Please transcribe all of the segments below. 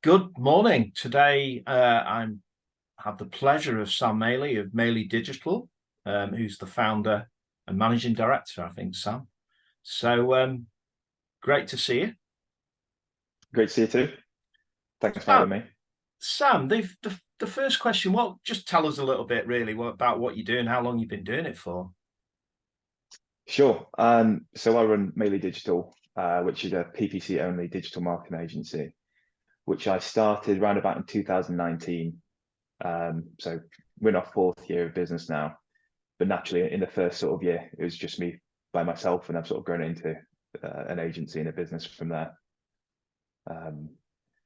Good morning. Today, I have the pleasure of Sam Maley of Maley Digital, who's the founder and managing director, I think, Sam. So great to see you. Great to see you too. Thanks for Sam, having me. Sam, the first question, just tell us a little bit really about what you're doing, how long you've been doing it for. Sure. So I run Maley Digital, which is a PPC only digital marketing agency, which I started around about in 2019. So we're in our fourth year of business now, but naturally in the first sort of year, it was just me by myself, and I've sort of grown into an agency and a business from there. Um,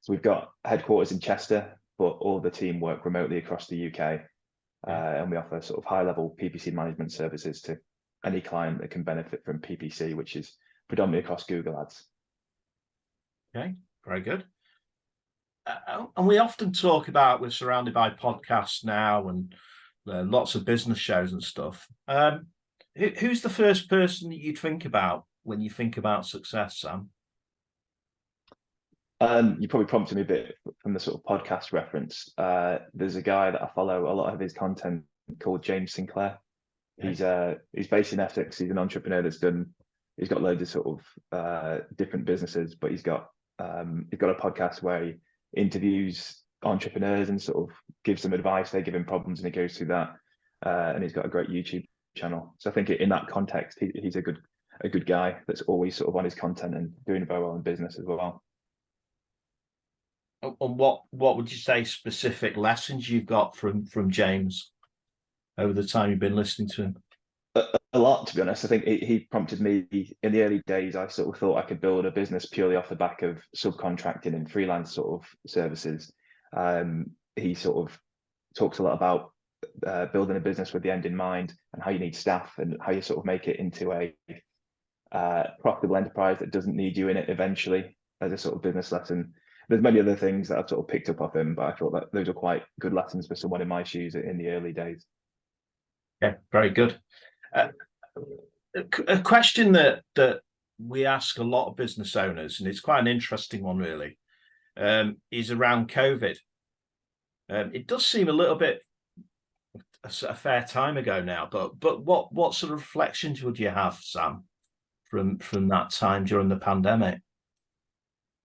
so we've got headquarters in Chester, but all the team work remotely across the UK. Yeah. And we offer sort of high level PPC management services to any client that can benefit from PPC, which is predominantly across Google Ads. Okay, very good. And we often talk about we're surrounded by podcasts now and lots of business shows and stuff. Who's the first person that you'd think about when you think about success, Sam? You probably prompted me a bit from the sort of podcast reference. There's a guy that I follow a lot of his content called James Sinclair. Okay. He's based in Essex. He's an entrepreneur he's got loads of sort of different businesses, but he's got a podcast where he interviews entrepreneurs and sort of gives them advice. They give him problems and he goes through that. And he's got a great YouTube channel. So I think in that context, he's a good guy that's always sort of on his content and doing very well in business as well. And what would you say specific lessons you've got from James over the time you've been listening to him? A lot, to be honest. I think he prompted me in the early days. I sort of thought I could build a business purely off the back of subcontracting and freelance sort of services. He sort of talks a lot about building a business with the end in mind and how you need staff and how you sort of make it into a profitable enterprise that doesn't need you in it eventually as a sort of business lesson. There's many other things that I've sort of picked up off him, but I thought that those are quite good lessons for someone in my shoes in the early days. Yeah, very good. Uh, a question that we ask a lot of business owners, and it's quite an interesting one, really, is around COVID. It does seem a little bit a fair time ago now, but what sort of reflections would you have, Sam, from that time during the pandemic?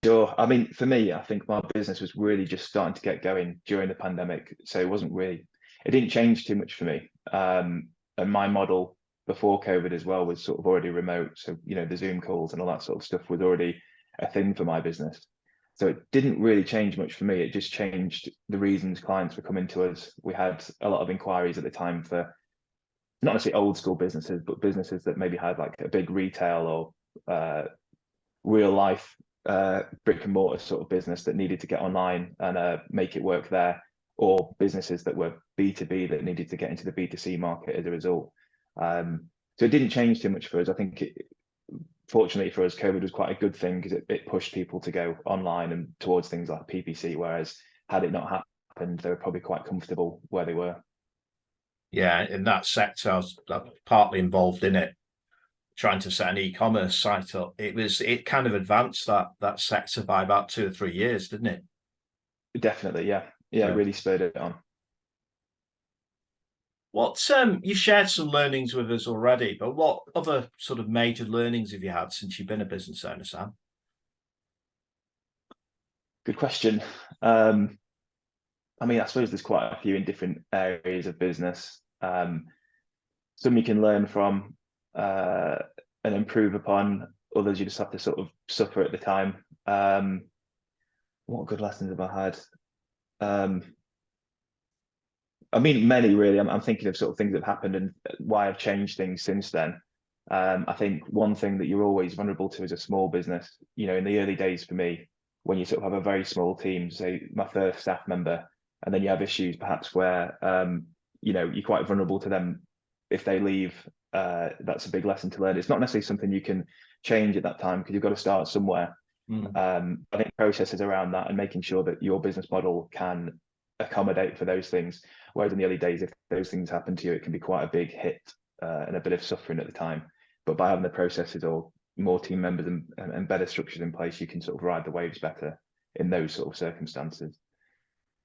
Sure. I mean, for me, I think my business was really just starting to get going during the pandemic. So it didn't change too much for me. And my model before COVID as well was sort of already remote. So, the Zoom calls and all that sort of stuff was already a thing for my business. So it didn't really change much for me. It just changed the reasons clients were coming to us. We had a lot of inquiries at the time for not necessarily old school businesses, but businesses that maybe had like a big retail or real life brick and mortar sort of business that needed to get online and make it work there, or businesses that were B2B that needed to get into the B2C market as a result. So it didn't change too much for us. I think fortunately for us, COVID was quite a good thing because it pushed people to go online and towards things like PPC, whereas had it not happened, they were probably quite comfortable where they were. Yeah, in that sector, I was partly involved in it, trying to set an e-commerce site up. It kind of advanced that sector by about 2 or 3 years, didn't it? Definitely, yeah. Yeah, it Yeah. really spurred it on. What you shared some learnings with us already, but what other sort of major learnings have you had since you've been a business owner, Sam? Good question. Um, I mean, I suppose there's quite a few in different areas of business. Some you can learn from uh, and improve upon. Others you just have to sort of suffer at the time. What good lessons have I had? Um, I mean, many really. I'm thinking of sort of things that have happened and why I've changed things since then. I think one thing that you're always vulnerable to as a small business, in the early days for me, when you sort of have a very small team, say my first staff member, and then you have issues perhaps where, you're quite vulnerable to them if they leave. That's a big lesson to learn. It's not necessarily something you can change at that time because you've got to start somewhere. Mm. I think processes around that and making sure that your business model can accommodate for those things. Whereas in the early days, if those things happen to you, it can be quite a big hit and a bit of suffering at the time. But by having the processes or more team members and better structures in place, you can sort of ride the waves better in those sort of circumstances.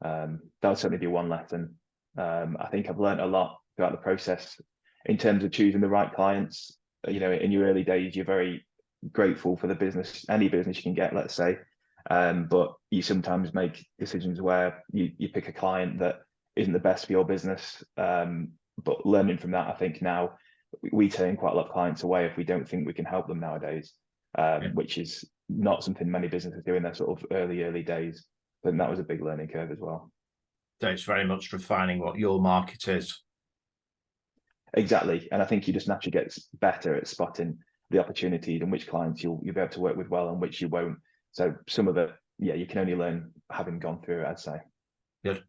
That would certainly be one lesson. I think I've learned a lot throughout the process in terms of choosing the right clients. You know, in your early days, you're very grateful for the business, any business you can get, let's say. But you sometimes make decisions where you pick a client that isn't the best for your business. But learning from that, I think now we turn quite a lot of clients away if we don't think we can help them nowadays, which is not something many businesses do in their sort of early days. But that was a big learning curve as well. So it's very much refining what your market is. Exactly. And I think you just naturally get better at spotting the opportunities and which clients you'll be able to work with well and which you won't. So some of it, yeah, you can only learn having gone through it, I'd say. Good.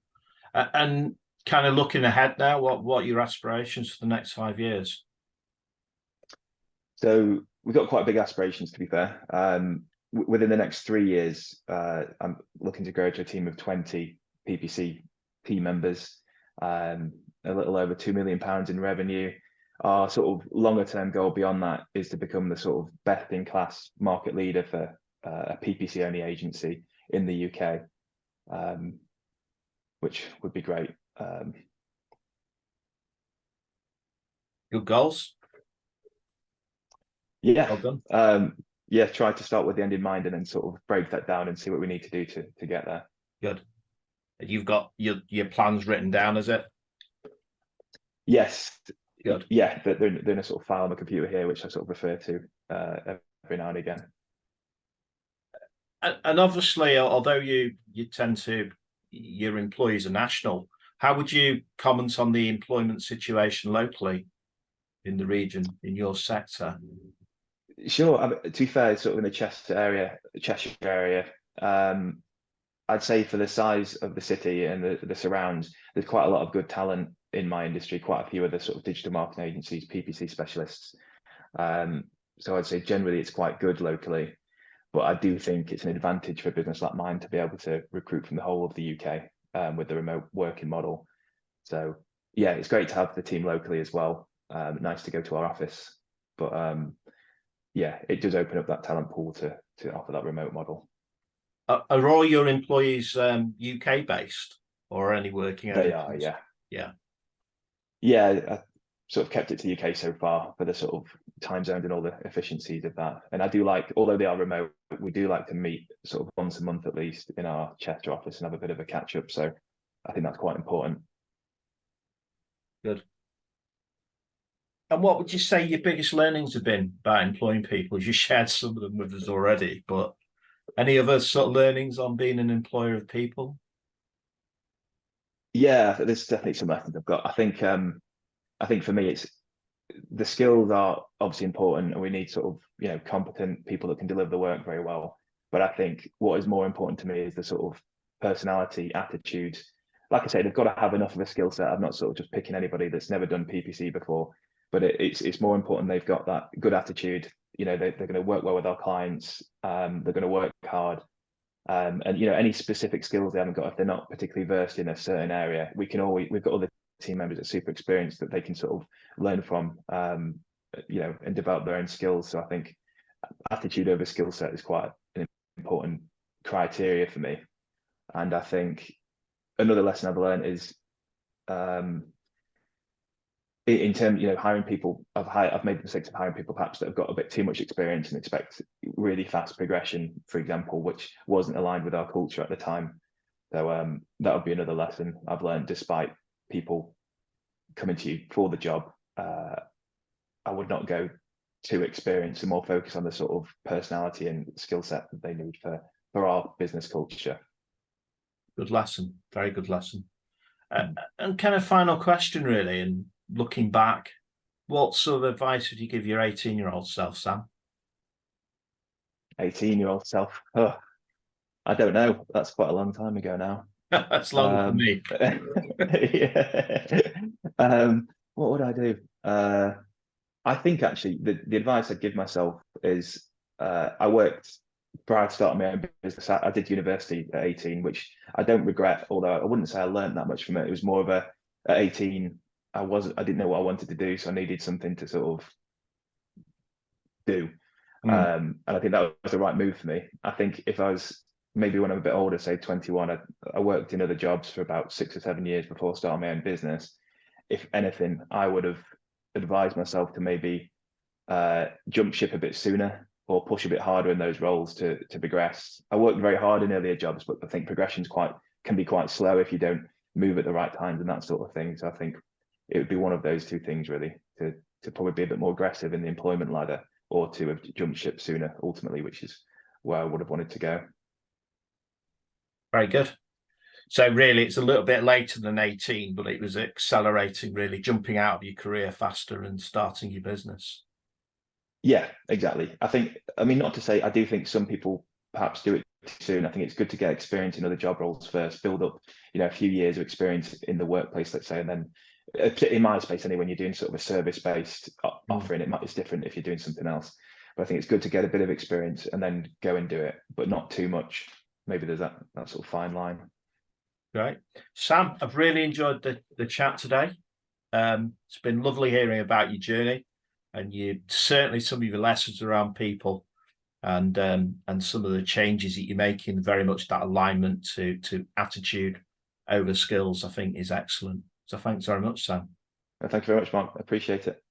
And kind of looking ahead now, what are your aspirations for the next 5 years? So we've got quite big aspirations, to be fair. Within the next 3 years, I'm looking to grow to a team of 20 PPC team members, a little over £2 million in revenue. Our sort of longer term goal beyond that is to become the sort of best in class market leader for a PPC only agency in the UK, which would be great. Good goals. Yeah. Well done. Yeah, try to start with the end in mind and then sort of break that down and see what we need to do to get there. Good. You've got your plans written down, is it? Yes. Good. Yeah, they're in a sort of file on the computer here, which I sort of refer to every now and again. And obviously, although you tend to, your employees are national, how would you comment on the employment situation locally in the region, in your sector? Sure. To be fair, sort of in the Cheshire area, I'd say for the size of the city and the surrounds, there's quite a lot of good talent in my industry, quite a few other sort of digital marketing agencies, PPC specialists. So I'd say generally it's quite good locally, but I do think it's an advantage for a business like mine to be able to recruit from the whole of the UK with the remote working model. So yeah, it's great to have the team locally as well. Nice to go to our office, but yeah, it does open up that talent pool to offer that remote model. Are all your employees UK based, or are any working overseas? They are, yeah. Yeah. I sort of kept it to the UK so far for the sort of time zones and all the efficiencies of that. And I do like, although they are remote, we do like to meet sort of once a month at least in our Chester office and have a bit of a catch up. So I think that's quite important. Good. And what would you say your biggest learnings have been by employing people? You shared some of them with us already, but any other sort of learnings on being an employer of people? Yeah, there's definitely some lessons I've got. I think for me, it's the skills are obviously important, and we need sort of competent people that can deliver the work very well. But I think what is more important to me is the sort of personality, attitude. Like I say, they've got to have enough of a skill set. I'm not sort of just picking anybody that's never done PPC before, but it's more important they've got that good attitude. They're going to work well with our clients. They're going to work hard. And any specific skills they haven't got, if they're not particularly versed in a certain area, we've got other team members that are super experienced that they can sort of learn from, and develop their own skills. So I think attitude over skill set is quite an important criteria for me. And I think another lesson I've learned is in terms, hiring people, I've made the mistake of hiring people perhaps that have got a bit too much experience and expect really fast progression, for example, which wasn't aligned with our culture at the time. So that would be another lesson I've learned. Despite people coming to you for the job, I would not go too experienced and more focus on the sort of personality and skill set that they need for our business culture. Good lesson, very good lesson. And kind of final question, really, and looking back, what sort of advice would you give your 18-year-old self, Sam? 18-year-old self? Oh, I don't know. That's quite a long time ago now. That's long for me. Yeah. What would I do? I think actually the advice I'd give myself is I worked prior to starting my own business. I did university at 18, which I don't regret, although I wouldn't say I learned that much from it. It was more of at 18, I didn't know what I wanted to do, so I needed something to sort of do. And I think that was the right move for me. I think if I was maybe when I'm a bit older, say 21, I worked in other jobs for about 6 or 7 years before starting my own business. If anything, I would have advised myself to maybe jump ship a bit sooner or push a bit harder in those roles to progress. I worked very hard in earlier jobs, but I think progression's can be quite slow if you don't move at the right times and that sort of thing. So I think it would be one of those two things really, to probably be a bit more aggressive in the employment ladder, or to have jumped ship sooner ultimately, which is where I would have wanted to go. Very good. So really, it's a little bit later than 18, but it was accelerating, really jumping out of your career faster and starting your business. Yeah, exactly. I mean, not to say, I do think some people perhaps do it too soon. I think it's good to get experience in other job roles first, build up, a few years of experience in the workplace, let's say, and then in my space anyway, when you're doing sort of a service-based offering, it's different if you're doing something else. But I think it's good to get a bit of experience and then go and do it, but not too much. Maybe there's that sort of fine line. Great. Sam, I've really enjoyed the chat today. It's been lovely hearing about your journey, and certainly some of your lessons around people, and some of the changes that you're making, very much that alignment to attitude over skills, I think is excellent. So thanks very much, Sam. Thank you very much, Mark. I appreciate it.